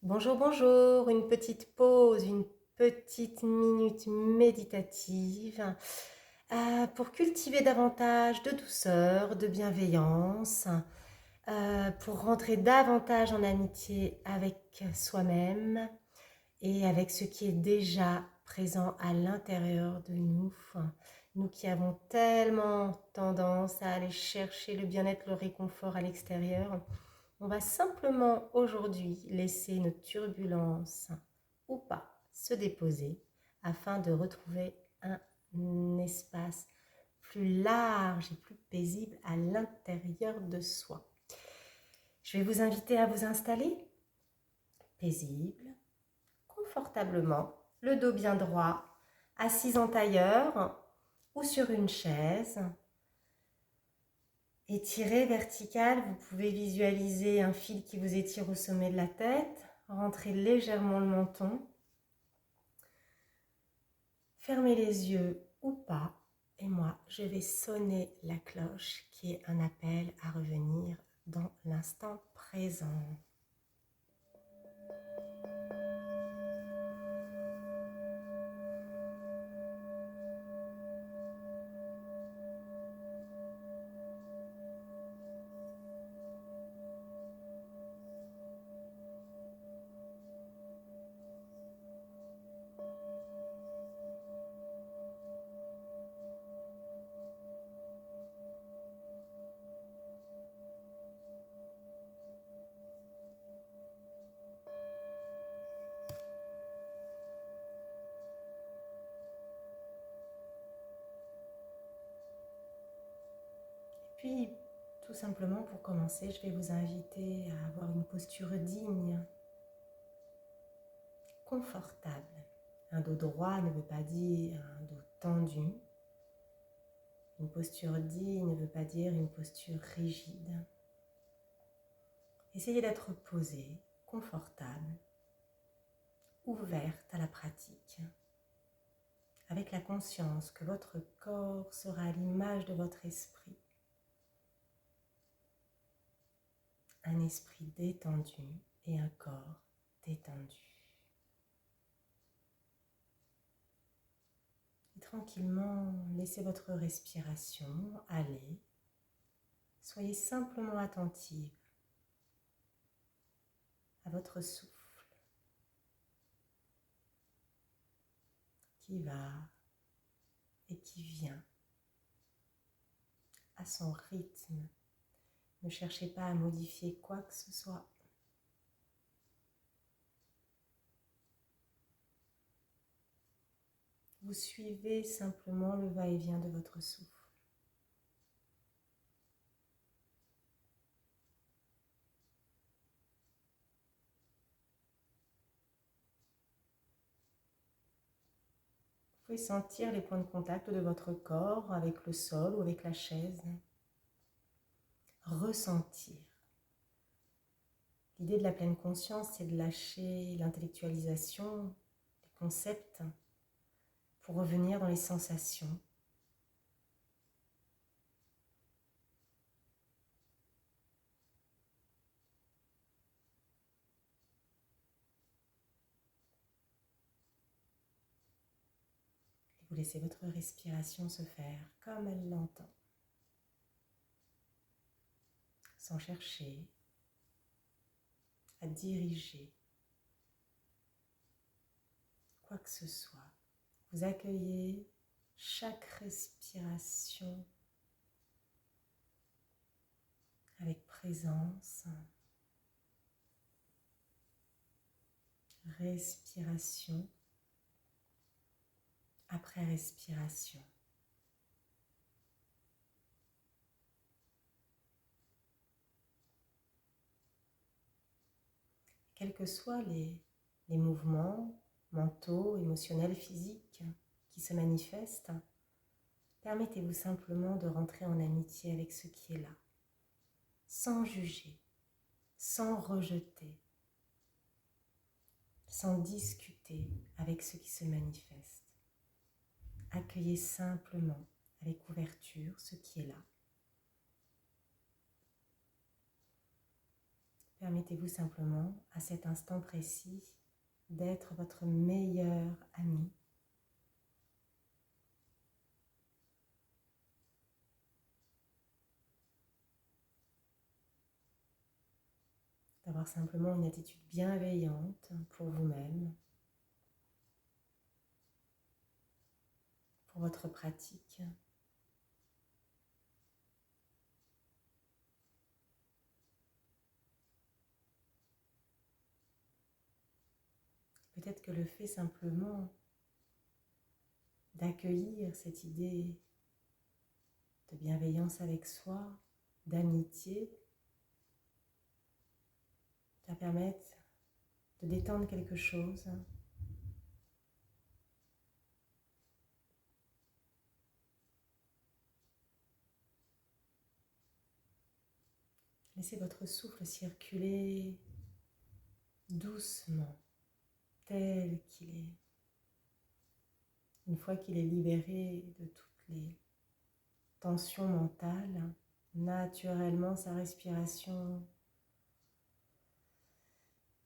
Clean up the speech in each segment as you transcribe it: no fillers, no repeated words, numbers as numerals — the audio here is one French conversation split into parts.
Bonjour, bonjour, une petite pause, une petite minute méditative pour cultiver davantage de douceur, de bienveillance, pour rentrer davantage en amitié avec soi-même et avec ce qui est déjà présent à l'intérieur de nous. Nous qui avons tellement tendance à aller chercher le bien-être, le réconfort à l'extérieur. On va simplement aujourd'hui laisser nos turbulences ou pas se déposer afin de retrouver un espace plus large et plus paisible à l'intérieur de soi. Je vais vous inviter à vous installer paisible, confortablement, le dos bien droit, assise en tailleur ou sur une chaise. Étiré vertical, vous pouvez visualiser un fil qui vous étire au sommet de la tête. Rentrez légèrement le menton. Fermez les yeux ou pas. Et moi, je vais sonner la cloche qui est un appel à revenir dans l'instant présent. Puis, tout simplement pour commencer, je vais vous inviter à avoir une posture digne, confortable. Un dos droit ne veut pas dire un dos tendu. Une posture digne ne veut pas dire une posture rigide. Essayez d'être posé, confortable, ouverte à la pratique, avec la conscience que votre corps sera à l'image de votre esprit. Un esprit détendu et un corps détendu. Et tranquillement, laissez votre respiration aller. Soyez simplement attentive à votre souffle qui va et qui vient à son rythme. Ne cherchez pas à modifier quoi que ce soit. Vous suivez simplement le va-et-vient de votre souffle. Vous pouvez sentir les points de contact de votre corps avec le sol ou avec la chaise. Ressentir. L'idée de la pleine conscience, c'est de lâcher l'intellectualisation, les concepts, pour revenir dans les sensations. Et vous laissez votre respiration se faire comme elle l'entend, sans chercher à diriger quoi que ce soit. Vous accueillez chaque respiration avec présence. Respiration après respiration. Quels que soient les mouvements mentaux, émotionnels, physiques qui se manifestent, permettez-vous simplement de rentrer en amitié avec ce qui est là, sans juger, sans rejeter, sans discuter avec ce qui se manifeste. Accueillez simplement avec ouverture ce qui est là. Permettez-vous simplement, à cet instant précis, d'être votre meilleur ami. D'avoir simplement une attitude bienveillante pour vous-même, pour votre pratique. Peut-être que le fait simplement d'accueillir cette idée de bienveillance avec soi, d'amitié, va permettre de détendre quelque chose. Laissez votre souffle circuler doucement, tel qu'il est. Une fois qu'il est libéré de toutes les tensions mentales, naturellement sa respiration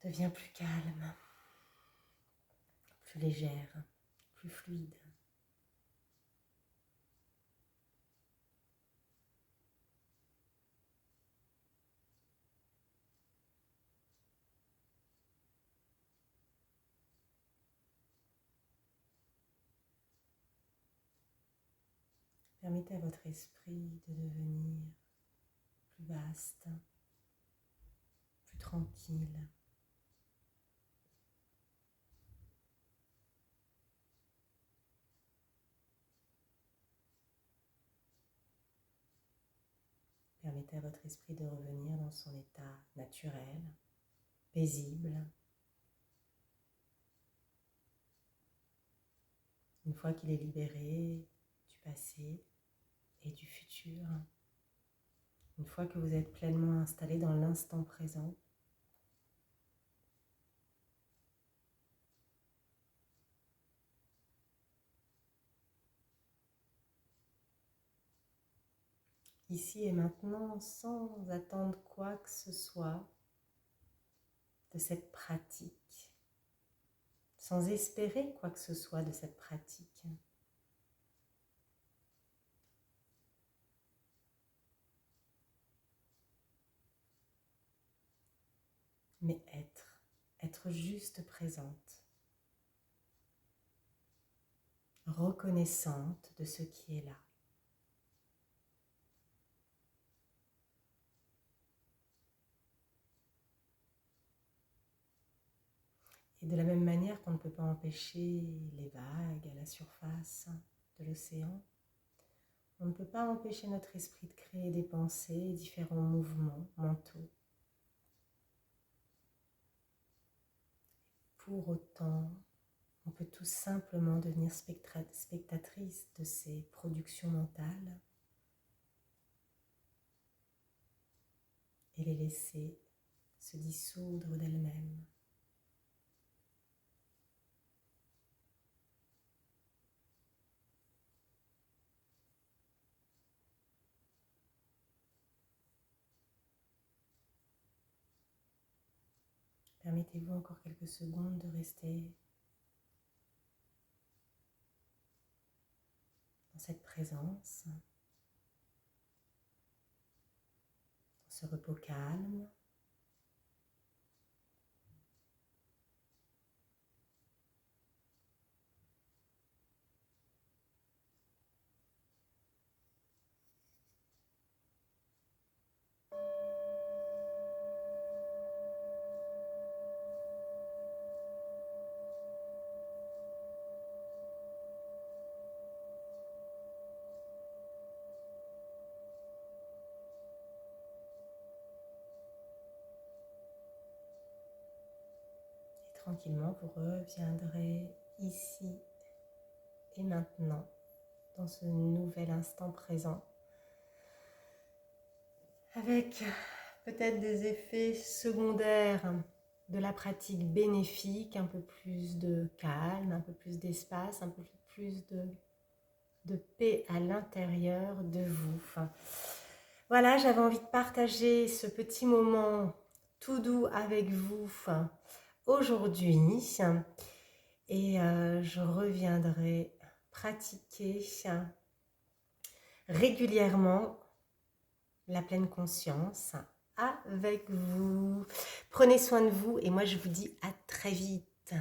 devient plus calme, plus légère, plus fluide. Permettez à votre esprit de devenir plus vaste, plus tranquille. Permettez à votre esprit de revenir dans son état naturel, paisible. Une fois qu'il est libéré du passé et du futur, une fois que vous êtes pleinement installé dans l'instant présent, ici et maintenant, sans attendre quoi que ce soit de cette pratique, sans espérer quoi que ce soit de cette pratique. Mais être juste présente, reconnaissante de ce qui est là. Et de la même manière qu'on ne peut pas empêcher les vagues à la surface de l'océan, on ne peut pas empêcher notre esprit de créer des pensées et différents mouvements mentaux. Pour autant, on peut tout simplement devenir spectatrice de ces productions mentales et les laisser se dissoudre d'elles-mêmes. Permettez-vous encore quelques secondes de rester dans cette présence, dans ce repos calme. Tranquillement, vous reviendrez ici et maintenant, dans ce nouvel instant présent, avec peut-être des effets secondaires de la pratique bénéfique, un peu plus de calme, un peu plus d'espace, un peu plus de paix à l'intérieur de vous. Enfin, voilà, j'avais envie de partager ce petit moment tout doux avec vous aujourd'hui. Et je reviendrai pratiquer régulièrement la pleine conscience avec vous. Prenez soin de vous et moi je vous dis à très vite.